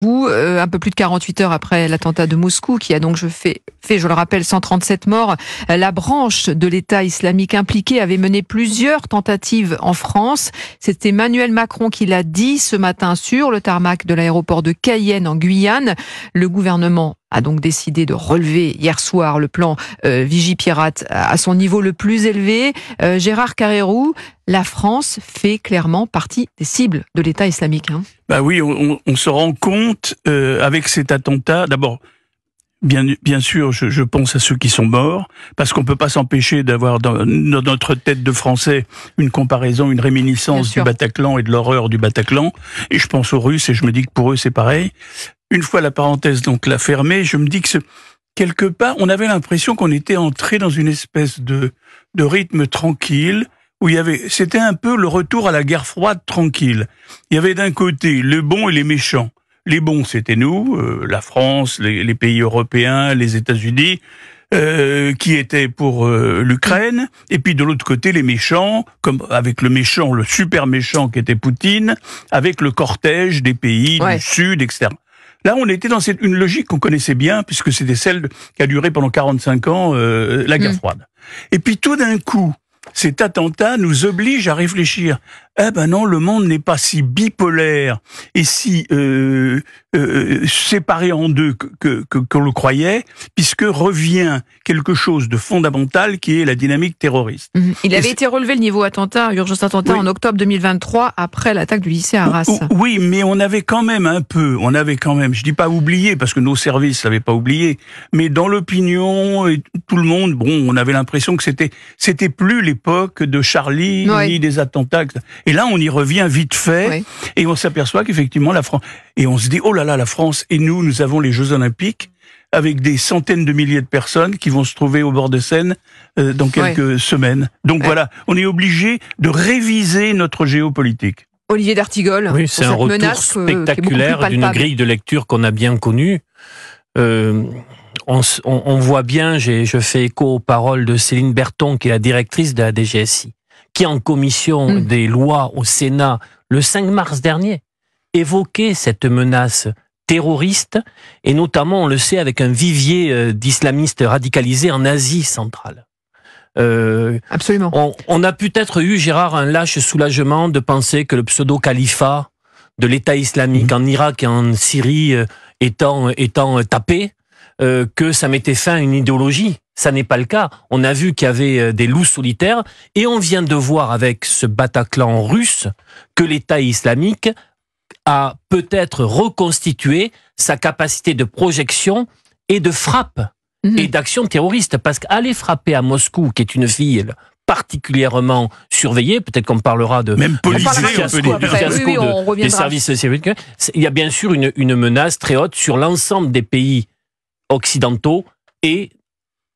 Un peu plus de 48 heures après l'attentat de Moscou, qui a donc fait, je le rappelle, 137 morts, la branche de l'État islamique impliquée avait mené plusieurs tentatives en France. C'est Emmanuel Macron qui l'a dit ce matin sur le tarmac de l'aéroport de Cayenne en Guyane. Le gouvernement a donc décidé de relever hier soir le plan Vigipirate à son niveau le plus élevé. Gérard Carrérou, la France fait clairement partie des cibles de l'État islamique. Bah oui, on se rend compte avec cet attentat. D'abord, bien sûr, je pense à ceux qui sont morts, parce qu'on peut pas s'empêcher d'avoir dans notre tête de Français une comparaison, une réminiscence du Bataclan et de l'horreur du Bataclan. Et je pense aux Russes et je me dis que pour eux c'est pareil. Une fois la parenthèse donc la fermée, je me dis que quelque part, on avait l'impression qu'on était entré dans une espèce de rythme tranquille, où c'était un peu le retour à la guerre froide tranquille. Il y avait d'un côté les bons et les méchants. Les bons, c'était nous, la France, les pays européens, les États-Unis, qui étaient pour l'Ukraine. Et puis de l'autre côté, les méchants, comme avec le méchant, le super méchant qui était Poutine, avec le cortège des pays du Sud, etc. Là, on était dans une logique qu'on connaissait bien, puisque c'était celle qui a duré pendant 45 ans, la guerre froide. Et puis tout d'un coup, cet attentat nous oblige à réfléchir. Eh ben non, le monde n'est pas si bipolaire et si séparé en deux qu'on le croyait, puisque revient quelque chose de fondamental qui est la dynamique terroriste. Il avait été relevé le niveau attentat, urgence attentat, en octobre 2023, après l'attaque du lycée Arras. Oui, mais on avait quand même, je dis pas oublié, parce que nos services l'avaient pas oublié, mais dans l'opinion et tout le monde, on avait l'impression que c'était plus l'époque de Charlie, ni des attentats. Et là, on y revient vite fait, et on s'aperçoit qu'effectivement, la France... Et on se dit, oh là là, la France, et nous avons les Jeux Olympiques, avec des centaines de milliers de personnes qui vont se trouver au bord de Seine dans quelques semaines. Donc voilà, on est obligé de réviser notre géopolitique. Olivier d'Artigol, oui, c'est un retour spectaculaire d'une grille de lecture qu'on a bien connue. On voit bien, je fais écho aux paroles de Céline Berton, qui est la directrice de la DGSI, qui en commission des lois au Sénat, le 5 mars dernier, évoquait cette menace terroriste, et notamment, on le sait, avec un vivier d'islamistes radicalisés en Asie centrale. Absolument. On a peut-être eu, Gérard, un lâche soulagement de penser que le pseudo-califat de l'État islamique en Irak et en Syrie étant tapé, que ça mettait fin à une idéologie. Ça n'est pas le cas. On a vu qu'il y avait des loups solitaires, et on vient de voir avec ce Bataclan russe que l'État islamique a peut-être reconstitué sa capacité de projection et de frappe et d'action terroriste. Parce qu'aller frapper à Moscou, qui est une ville particulièrement surveillée, peut-être qu'on parlera de... Même politisée, des services de sécurité. Il y a bien sûr une menace très haute sur l'ensemble des pays occidentaux, et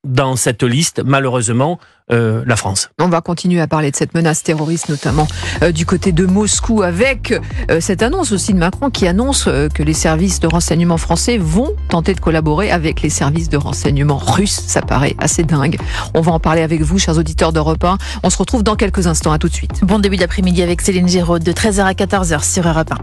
dans cette liste, malheureusement, la France. On va continuer à parler de cette menace terroriste, notamment du côté de Moscou, avec cette annonce aussi de Macron qui annonce que les services de renseignement français vont tenter de collaborer avec les services de renseignement russes. Ça paraît assez dingue. On va en parler avec vous, chers auditeurs d'Europe 1. On se retrouve dans quelques instants. À tout de suite. Bon début d'après-midi avec Céline Giraud, de 13h à 14h sur Europe 1.